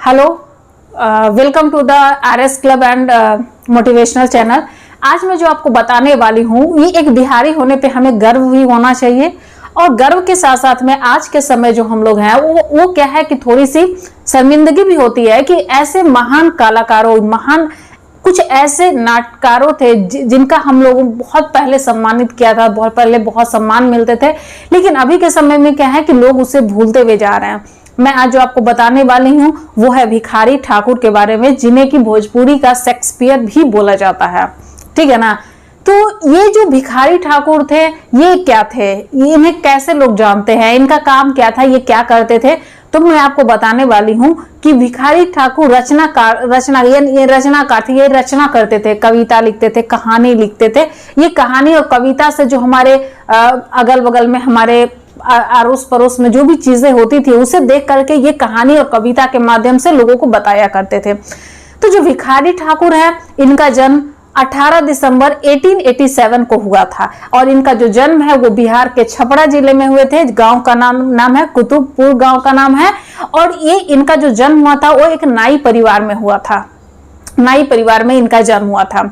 Hello, welcome to the RS club and motivational channel. आज मैं जो आपको बताने वाली हूँ, ये एक बिहारी होने पे हमें गर्व भी होना चाहिए और गर्व के साथ साथ में आज के समय जो हम लोग हैं वो क्या है कि थोड़ी सी शर्मिंदगी भी होती है कि ऐसे महान कलाकारों, महान कुछ ऐसे नाटकारों थे जिनका हम लोगों बहुत पहले सम्मानित किया था, बहुत पहले बहुत सम्मान मिलते थे, लेकिन अभी के समय में क्या है कि लोग उसे भूलते हुए जा रहे हैं। मैं आज जो आपको बताने वाली हूँ वो है भिखारी ठाकुर के बारे में, जिन्हें कि भोजपुरी का शेक्सपियर भी बोला जाता है। ठीक है ना। तो ये जो भिखारी ठाकुर थे, ये क्या थे, ये इन्हें कैसे लोग जानते हैं, इनका काम क्या था, ये क्या करते थे, तो मैं आपको बताने वाली हूँ कि भिखारी ठाकुर रचनाकार थे। ये रचना करते थे, कविता लिखते थे, कहानी लिखते थे। ये कहानी और कविता से जो हमारे अगल बगल में, हमारे अड़ोस पड़ोस में जो भी चीजें होती थी उसे देख करके ये कहानी और कविता के माध्यम से लोगों को बताया करते थे। तो जो भिखारी ठाकुर है, इनका जन्म 18 दिसंबर 1887 को हुआ था और इनका जो जन्म है वो बिहार के छपरा जिले में हुए थे। गांव का नाम है कुतुबपुर, गांव का नाम है। और ये इनका जो जन्म हुआ था वो एक नाई परिवार में हुआ था। नाई परिवार में इनका जन्म हुआ था।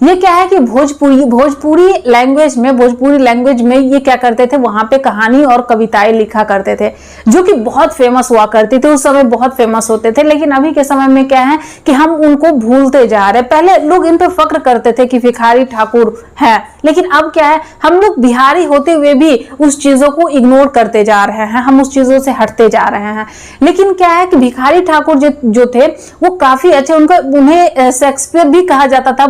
ये क्या है कि भोजपुरी लैंग्वेज में ये क्या करते थे, वहां पे कहानी और कविताएं लिखा करते थे, जो कि बहुत फेमस हुआ करती थी। उस समय बहुत फेमस होते थे, लेकिन अभी के समय में क्या है कि हम उनको भूलते जा रहे हैं। पहले लोग इन पर फक्र करते थे कि भिखारी ठाकुर है, लेकिन अब क्या है, हम लोग बिहारी होते हुए भी उस चीजों को इग्नोर करते जा रहे हैं, हम उस चीजों से हटते जा रहे हैं। लेकिन क्या है कि भिखारी ठाकुर जो थे वो काफी अच्छे, उन्हें शेक्सपियर भी कहा जाता था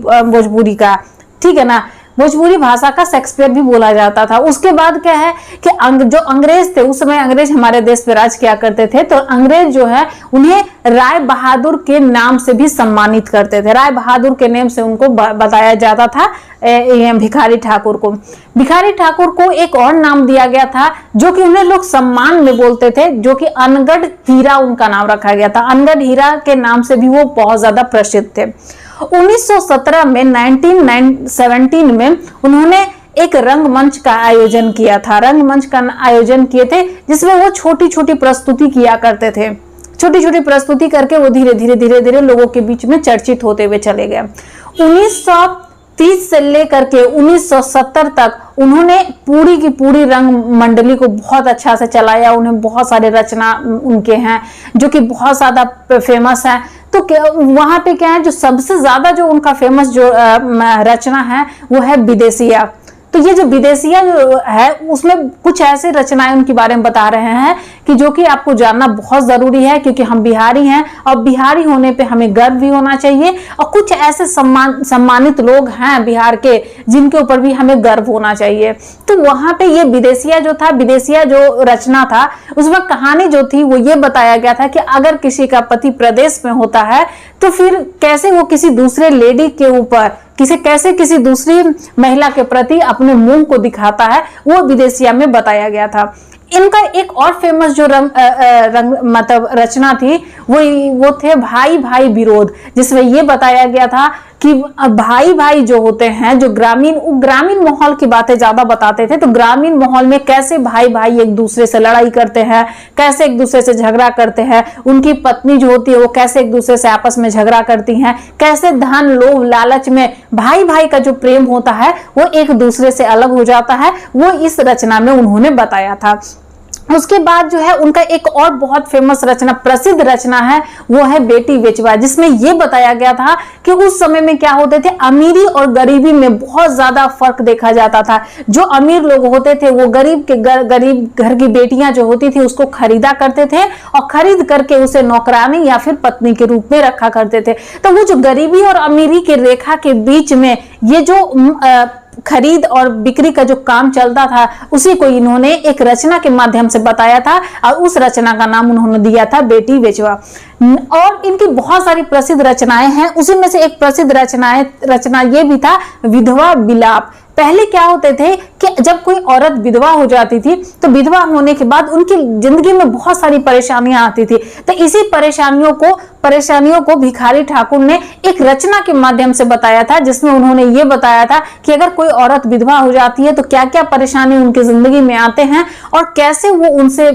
भोजपुरी का। ठीक है ना, भोजपुरी भाषा का शेक्सपियर भी बोला जाता था। उसके बाद क्या है कि जो अंग्रेज थे, उस समय अंग्रेज हमारे देश पे राज किया करते थे, तो अंग्रेज जो है उन्हें राय बहादुर के नाम से भी सम्मानित करते थे। राय बहादुर के नाम से उनको बताया जाता था भिखारी ठाकुर को। भिखारी ठाकुर को एक और नाम दिया गया था जो कि उन्हें लोग सम्मान में बोलते थे, जो कि अनगढ़ हीरा उनका नाम रखा गया था। अनगढ़ हीरा के नाम से भी वो बहुत ज्यादा प्रसिद्ध थे। 1917 में 1917 में उन्होंने एक रंगमंच का आयोजन किया था। रंगमंच का आयोजन किए थे जिसमें वो छोटी छोटी प्रस्तुति किया करते थे। छोटी छोटी प्रस्तुति करके वो धीरे धीरे लोगों के बीच में चर्चित होते हुए चले गए। 1930 से लेकर के 1970 तक उन्होंने पूरी की पूरी रंग मंडली को बहुत अच्छा से चलाया। उन्हें बहुत सारे रचना उनके हैं जो कि बहुत ज्यादा फेमस है। तो वहां पे क्या है, जो सबसे ज्यादा जो उनका फेमस जो रचना है वो है विदेशिया। तो ये जो विदेशिया जो है उसमें कुछ ऐसे रचनाएं उनके बारे में बता रहे हैं कि जो कि आपको जानना बहुत जरूरी है, क्योंकि हम बिहारी हैं और बिहारी होने पे हमें गर्व भी होना चाहिए। और कुछ ऐसे सम्मानित लोग हैं बिहार के जिनके ऊपर भी हमें गर्व होना चाहिए। तो वहां पे ये विदेशिया जो था, विदेशिया जो रचना था, उसमें कहानी जो थी वो ये बताया गया था कि अगर किसी का पति प्रदेश में होता है तो फिर कैसे वो किसी दूसरे लेडी के ऊपर कैसे किसी दूसरी महिला के प्रति अपने मुंह को दिखाता है, वो विदेशिया में बताया गया था। इनका एक और फेमस जो मतलब रचना थी वो थे भाई भाई विरोध, जिसमें ये बताया गया था कि भाई भाई जो होते हैं, जो ग्रामीण माहौल की बातें ज्यादा बताते थे। तो ग्रामीण माहौल में कैसे भाई भाई एक दूसरे से लड़ाई करते हैं, कैसे एक दूसरे से झगड़ा करते हैं, उनकी पत्नी जो होती है वो कैसे एक दूसरे से आपस में झगड़ा करती हैं, कैसे धन लोभ लालच में भाई भाई का जो प्रेम होता है वो एक दूसरे से अलग हो जाता है, वो इस रचना में उन्होंने बताया था। उसके बाद जो है उनका एक और बहुत फेमस रचना, प्रसिद्ध रचना है, वो है बेटी बेचवा, जिसमें यह बताया गया था कि उस समय में क्या होते थे, अमीरी और गरीबी में बहुत ज्यादा फर्क देखा जाता था। जो अमीर लोग होते थे वो गरीब घर की बेटियां जो होती थी उसको खरीदा करते थे और खरीद करके उसे नौकरानी या फिर पत्नी के रूप में रखा करते थे। तो वो जो गरीबी और अमीरी की रेखा के बीच में ये जो खरीद और बिक्री का जो काम चलता था, उसी को इन्होंने एक रचना के माध्यम से बताया था और उस रचना का नाम उन्होंने दिया था बेटी बेचवा। और इनकी बहुत सारी प्रसिद्ध रचनाएं हैं, उसी में से एक प्रसिद्ध रचना ये भी था विधवा विलाप। पहले क्या होते थे कि जब कोई औरत विधवा हो जाती थी तो विधवा होने के बाद उनकी जिंदगी में बहुत सारी परेशानियां आती थी। तो इसी परेशानियों को भिखारी ठाकुर ने एक रचना के माध्यम से बताया था, जिसमें उन्होंने ये बताया था कि अगर कोई औरत विधवा हो जाती है तो क्या क्या परेशानी उनकी जिंदगी में आते हैं और कैसे वो उनसे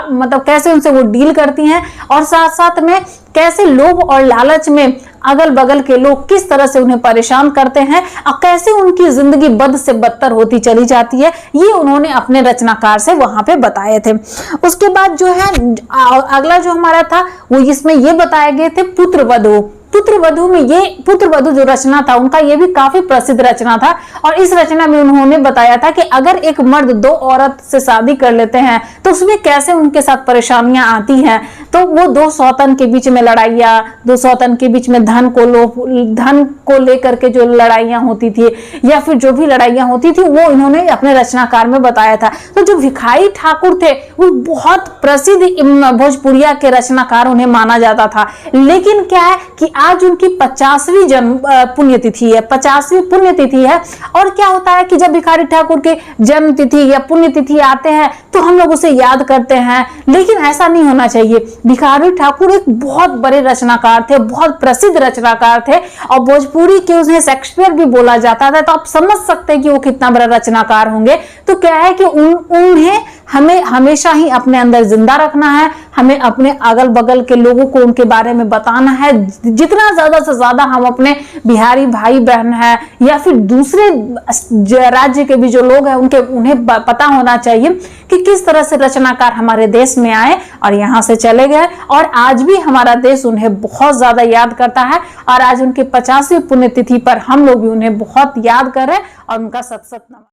मतलब कैसे उनसे वो डील करती हैं, और साथ साथ में कैसे लोभ और लालच में अगल बगल के लोग किस तरह से उन्हें परेशान करते हैं और कैसे उनकी जिंदगी बद से बदतर होती चली जाती है, ये उन्होंने अपने रचनाकार से वहां पे बताए थे। उसके बाद जो है अगला जो हमारा था वो इसमें ये बताए गए थे पुत्रवधू। पुत्रवधू में ये पुत्रवधू जो रचना था उनका ये भी काफी प्रसिद्ध रचना था, और इस रचना में उन्होंने बताया था कि अगर एक मर्द दो औरत से शादी कर लेते हैं तो उसमें कैसे उनके साथ परेशानियां आती हैं। तो वो दो सौतन के बीच में लड़ाइयां, दो सौतन के बीच में धन को लेकर के जो लड़ाइयां होती थी या फिर जो भी लड़ाइयां होती थी वो इन्होंने अपने रचनाकार में बताया था। तो जो भिखारी ठाकुर थे वो बहुत प्रसिद्ध भोजपुरिया के रचनाकार उन्हें माना जाता था, लेकिन क्या है कि आज उनकी 50वीं जन्म पुण्यतिथि है, 50वीं पुण्यतिथि है। और क्या होता है कि जब भिखारी ठाकुर के जन्म तिथि या पुण्यतिथि आते हैं तो हम लोग उसे याद करते हैं, लेकिन ऐसा नहीं होना चाहिए। भिखारी ठाकुर एक बहुत बड़े रचनाकार थे, बहुत प्रसिद्ध रचनाकार थे, और भोजपुरी के उन्हें शेक्सपियर भी बोला जाता था। तो आप समझ सकते हैं कि वो कितना बड़ा रचनाकार होंगे। तो क्या है कि उन्हें हमें हमेशा ही अपने अंदर जिंदा रखना है, हमें अपने अगल बगल के लोगों को उनके बारे में बताना है। जितना ज्यादा से ज्यादा हम अपने बिहारी भाई बहन हैं या फिर दूसरे राज्य के भी जो लोग हैं उन्हें पता होना चाहिए कि किस तरह से रचनाकार हमारे देश में आए और यहाँ से चले गए, और आज भी हमारा देश उन्हें बहुत ज्यादा याद करता है। और आज उनकी 50वीं पुण्यतिथि पर हम लोग भी उन्हें बहुत याद कर रहे हैं और उनका सत सत नमन।